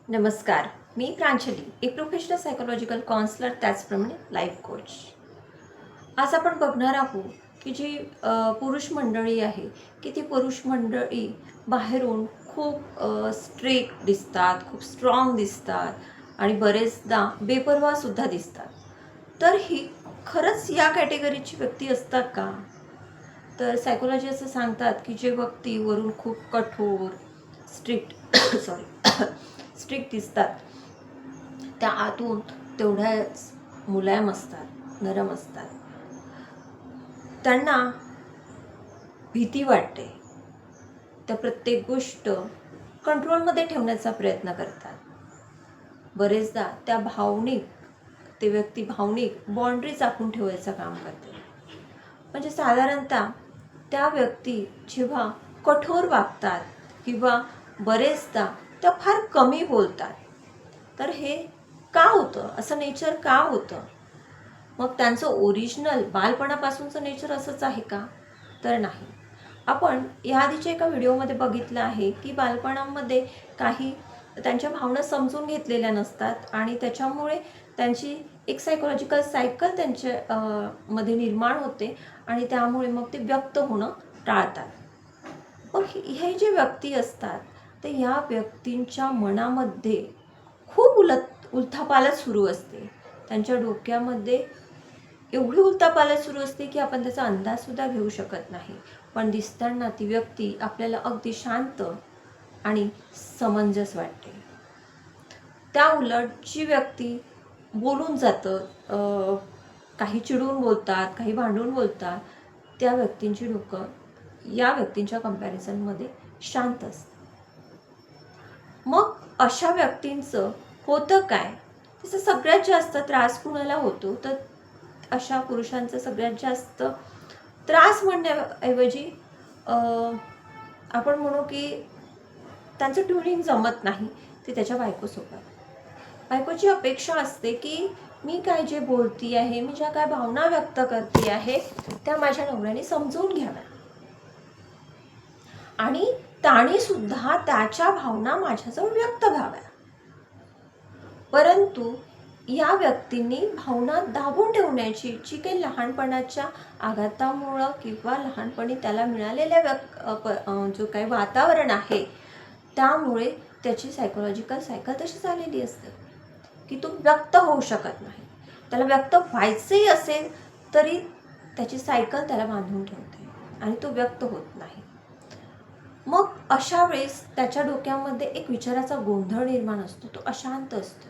नमस्कार. मी प्रांजली, एक professional psychological counsellor, त्याचप्रमाणे लाईफ कोच. आज आपण बघणार आहोत की जी पुरुष मंडळी आहे की ती पुरुष मंडळी बाहेरून खूप स्ट्रिक्ट दिसतात, खूप स्ट्रॉंग दिसतात आणि बरेचदा बेपर्वासुद्धा दिसतात. तर ही खरंच या कॅटेगरीची व्यक्ती असतात का? तर सायकोलॉजी असं सांगतात की जे व्यक्ती वरून खूप कठोर, स्ट्रिक्ट सॉरी स्ट्रिक्ट दिसतात, त्या आतून तेवढ्याच मुलायम असतात, नरम असतात. त्यांना भीती वाटते. त्या प्रत्येक गोष्ट कंट्रोलमध्ये ठेवण्याचा प्रयत्न करतात. बरेचदा ते व्यक्ती भावनिक बाउंड्रीज आखून ठेवायचं काम करते. म्हणजे साधारणतः त्या व्यक्ती जेव्हा कठोर वागतात किंवा बरेचदा त्या फार कमी बोलतात, तर हे का होतं? असं नेचर का होतं? मग त्यांचं ओरिजिनल बालपणापासूनचं नेचर असंच आहे का? तर नाही. आपण याआधीच्या एका व्हिडिओमध्ये बघितलं आहे की बालपणामध्ये काही त्यांच्या भावना समजून घेतलेल्या नसतात आणि त्याच्यामुळे त्यांची एक सायकोलॉजिकल सायकल त्यांच्या मध्ये निर्माण होते आणि त्यामुळे मग ते व्यक्त होणं टाळतात. मग हे जे व्यक्ती असतात, ते ह्या व्यक्तींच्या मनामध्ये खूप उलथापालथ सुरू असते. त्यांच्या डोक्यामध्ये एवढी उलथापालथ सुरू असते की आपण त्याचा अंदाजसुद्धा घेऊ शकत नाही. पण दिसताना ती व्यक्ती आपल्याला अगदी शांत आणि समंजस वाटते. त्या उलट जी व्यक्ती बोलून जातं, काही चिडून बोलतात, काही भांडून बोलतात, त्या व्यक्तींची डोकं या व्यक्तींच्या कंपॅरिझनमध्ये शांत असतं. मग अशा व्यक्तींचं होतं काय? त्याचा सगळ्यात जास्त त्रास कुणाला होतो? तर अशा पुरुषांचा सगळ्यात जास्त त्रास म्हणण्याऐवजी आपण म्हणू की त्यांचं ट्युनिंग जमत नाही ते त्याच्या बायकोसोबत. बायकोची अपेक्षा असते की मी काय जे बोलती आहे, मी ज्या काय भावना व्यक्त करते आहे, त्या माझ्या नवऱ्याने समजून घ्याव्या आणि त्याने सुद्धा त्याच्या भावना माझ्याजवळ व्यक्त व्हाव्या. परंतु या व्यक्तींनी भावना दाबून ठेवण्याची जी काही लहानपणाच्या आघातामुळं किंवा लहानपणी त्याला मिळालेल्या जो काही वातावरण आहे, त्यामुळे त्याची सायकोलॉजिकल सायकल तशी झालेली असते की तो व्यक्त होऊ शकत नाही. त्याला व्यक्त व्हायचंही असेल तरी त्याची सायकल त्याला बांधून ठेवते आणि तो व्यक्त होत नाही. मग अशा वेळेस त्याच्या डोक्यामध्ये एक विचाराचा गोंधळ निर्माण असतो, तो अशांत असतो.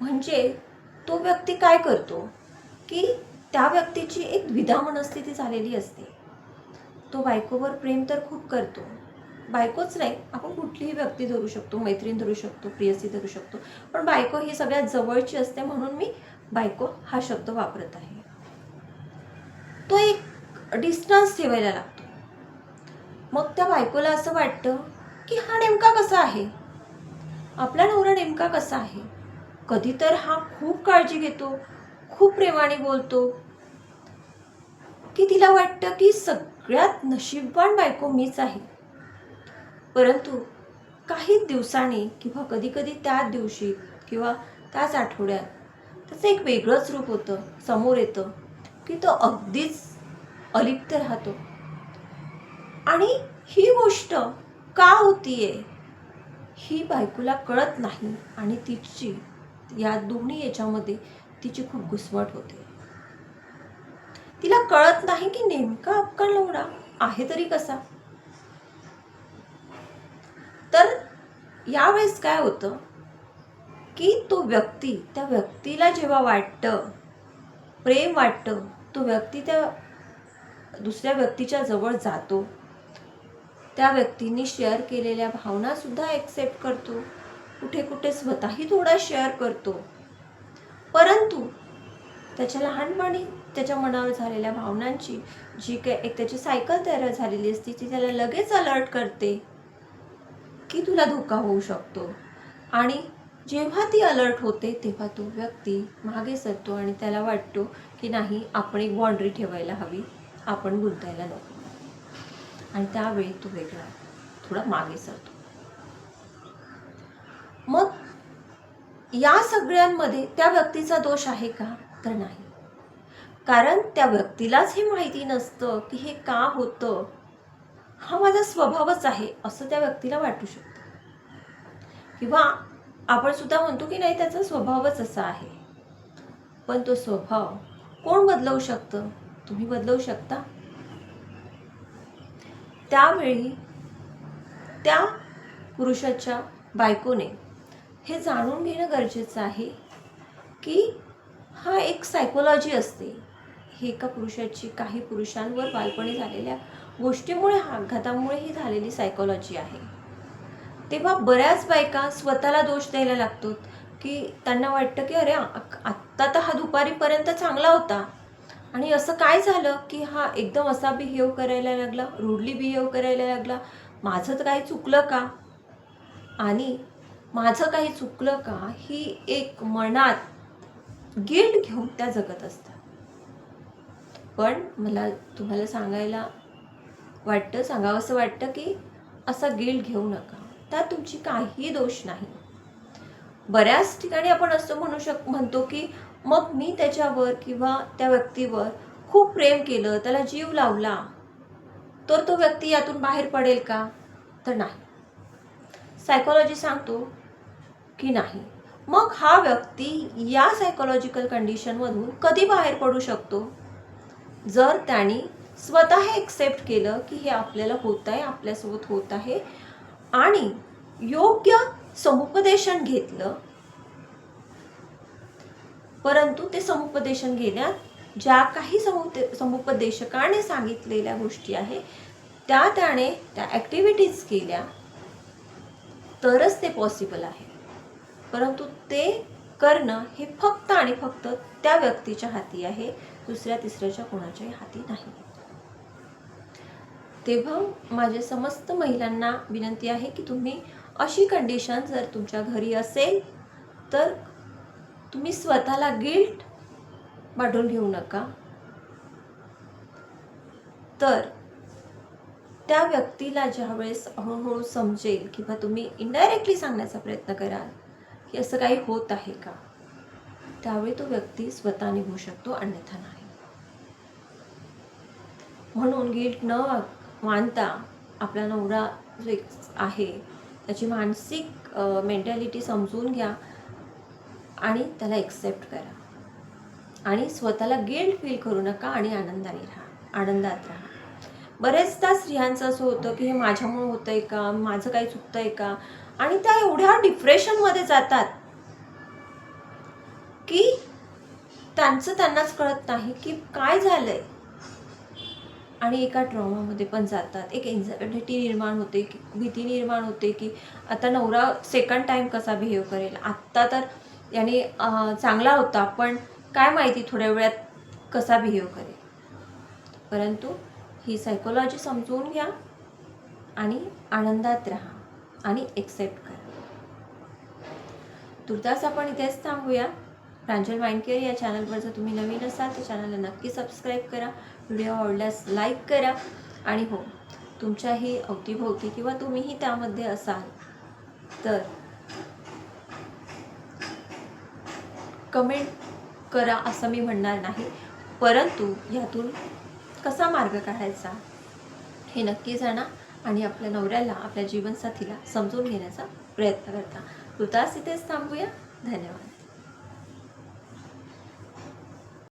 म्हणजे तो व्यक्ती काय करतो की त्या व्यक्तीची एक द्विधा मनस्थिती झालेली असते. तो बायकोवर प्रेम तर खूप करतो, बायकोच नाही, आपण कुठलीही व्यक्ती धरू शकतो, मैत्रीण धरू शकतो, प्रियसी धरू शकतो, पण बायको ही सगळ्यात जवळची असते म्हणून मी बायको हा शब्द वापरत आहे. तो एक डिस्टन्स ठेवायला लागतो. मग त्या बायकोला असं वाटतं की हा नेमका कसा आहे, आपला नवरा नेमका कसा आहे. कधी तर हा खूप काळजी घेतो, खूप प्रेमाने बोलतो, की तिला वाटतं की सगळ्यात नशीबवान बायको मीच आहे. परंतु काही दिवसांनी किंवा कधी कधी त्याच दिवशी किंवा त्याच आठवड्यात त्याचं एक वेगळंच रूप होतं, समोर येतं की तो अगदीच अलिप्त राहतो. आणि ही गोष्ट का होतीये ही बायकोला कळत नाही आणि तिची या दोन्ही याच्यामध्ये तिची खूप घुसमट होते. तिला कळत नाही की नेमका आपला नवरा आहे तरी कसा. तर यावेळेस काय होतं की त्या व्यक्तीला जेव्हा वाटतं, प्रेम वाटतं, तो व्यक्ती त्या दुसऱ्या व्यक्तीच्या जवळ जातो, त्या व्यक्तींनी शेअर केलेल्या भावना सुद्धा एक्सेप्ट करतो, कुठे कुठे स्वतःही थोडा शेअर करतो. परंतु त्याच्या लहानपणी त्याच्या मनावर झालेल्या भावनांची जी काही एक त्याची सायकल तयार झालेली असते, ती त्याला लगेच अलर्ट करते की तुला धोका होऊ शकतो. आणि जेव्हा ती अलर्ट होते तेव्हा तो व्यक्ती मागे सरतो आणि त्याला वाटतो की नाही, आपण एक बाउंड्री ठेवायला हवी, आपण गुंतायला नको, आणि त्यावेळी तो वेगळा थोडा मागे सरतो. मग या सगळ्यांमध्ये त्या व्यक्तीचा दोष आहे का? तर नाही. कारण त्या व्यक्तीलाच हे माहिती नसतं की हे का होतं. हा माझा स्वभावच आहे असं त्या व्यक्तीला वाटू शकतं, किंवा आपण सुद्धा म्हणतो की नाही त्याचा स्वभावच असा आहे. पण तो स्वभाव कोण बदलवू शकतं? तुम्ही बदलवू शकता. त्यावेळी त्या पुरुषाच्या बायकोने हे जाणून घेणं गरजेचं आहे की हा एक सायकोलॉजी असते. ही एका पुरुषाची काही पुरुषांवर बालपणी झालेल्या गोष्टीमुळे, आघातामुळे ही झालेली सायकोलॉजी आहे. तेव्हा बऱ्याच बायका स्वतःला दोष द्यायला लागतात की त्यांना वाटतं की अरे आत्ता तर हा दुपारीपर्यंत चांगला होता आणि असं काय झालं की हा एकदम असा बिहेव करायला लागला, रूडली बिहेव करायला लागला. माझं तर काही चुकलं का? आणि माझं काही चुकलं का ही एक मनात गिल्ट घेऊन त्या जगत असतात. पण मला तुम्हाला सांगावंसं वाटतं की असा गिल्ट घेऊ नका. त्यात तुमची काहीही दोष नाही. बऱ्याच ठिकाणी आपण असं म्हणतो की मग मी त्याच्यावर किंवा त्या व्यक्तीवर खूप प्रेम केलं, त्याला जीव लावला, तर तो व्यक्ती यातून बाहेर पडेल का? तर नाही. सायकोलॉजी सांगतो की नाही. मग हा व्यक्ती या सायकोलॉजिकल कंडिशनमधून कधी बाहेर पडू शकतो? जर त्याने स्वतः एक्सेप्ट केलं की हे आपल्याला होत आहे, आपल्यासोबत होत आहे, आणि योग्य समुपदेशन घेतलं. परंतु ते समुपदेशन घेण्यात ज्या काही समुपदेशकाने सांगितलेल्या गोष्टी आहेत त्याने त्या ॲक्टिव्हिटीज केल्या तरच ते पॉसिबल आहे. परंतु ते करणं हे फक्त आणि फक्त त्या व्यक्तीच्या हाती आहे, दुसऱ्या तिसऱ्याच्या कोणाच्याही हाती नाही. तेव्हा माझ्या समस्त महिलांना विनंती आहे की तुम्ही अशी कंडिशन जर तुमच्या घरी असेल तर तुम्ही स्वतःला गिल्ट वाढवून घेऊ नका. तर त्या व्यक्तीला ज्यावेळेस हळूहळू समजेल किंवा तुम्ही इनडायरेक्टली सांगण्याचा प्रयत्न कराल की असं काही होत आहे का, त्यावेळी तो व्यक्ती स्वतः निघू शकतो, अन्यथा नाही. म्हणून गिल्ट न मानता आपला नवरा जो आहे त्याची मानसिक मेंटॅलिटी समजून घ्या आणि त्याला एक्सेप्ट करा आणि स्वतःला गिल्ट फील करू नका आणि आनंदात राहा. बरेचदा स्त्रियांचं असं होतं की हे माझ्यामुळे होतंय का, माझं काही चुकतंय का, आणि त्या एवढ्या डिप्रेशनमध्ये जातात की त्यांनाच कळत नाही की काय झालंय, आणि एका ट्रॉमामध्ये पण जातात. एक एन्झायटी निर्माण होते, भीती निर्माण होते की आता नवरा सेकंड टाइम कसा बिहेव करेल. आत्ता तर याने चांगला होता, पण काय माहिती थोड्या वेळात कसा बिहेव करेल. परंतु ही सायकोलॉजी समजून घ्या आणि आनंदात राहा आणि एक्सेप्ट करा. तुर्तास आपण इथेच थांबूया. प्रांजल माइंड केअर या चॅनलवर जर तुम्ही नवीन असाल तर चॅनलला नक्की सबस्क्राईब करा, व्हिडिओ आवडल्यास लाईक करा, आणि हो, तुमच्याही अवतीभोवती किंवा तुम्हीही त्यामध्ये असाल तर कमेंट करा असं मी म्हणणार नाही, परंतु यातून कसा मार्ग काढायचा हे नक्की जाणा आणि आपल्या नवऱ्याला, आपल्या जीवनसाथीला समजून घेण्याचा प्रयत्न करता. तुर्तास इथेच थांबूया. धन्यवाद.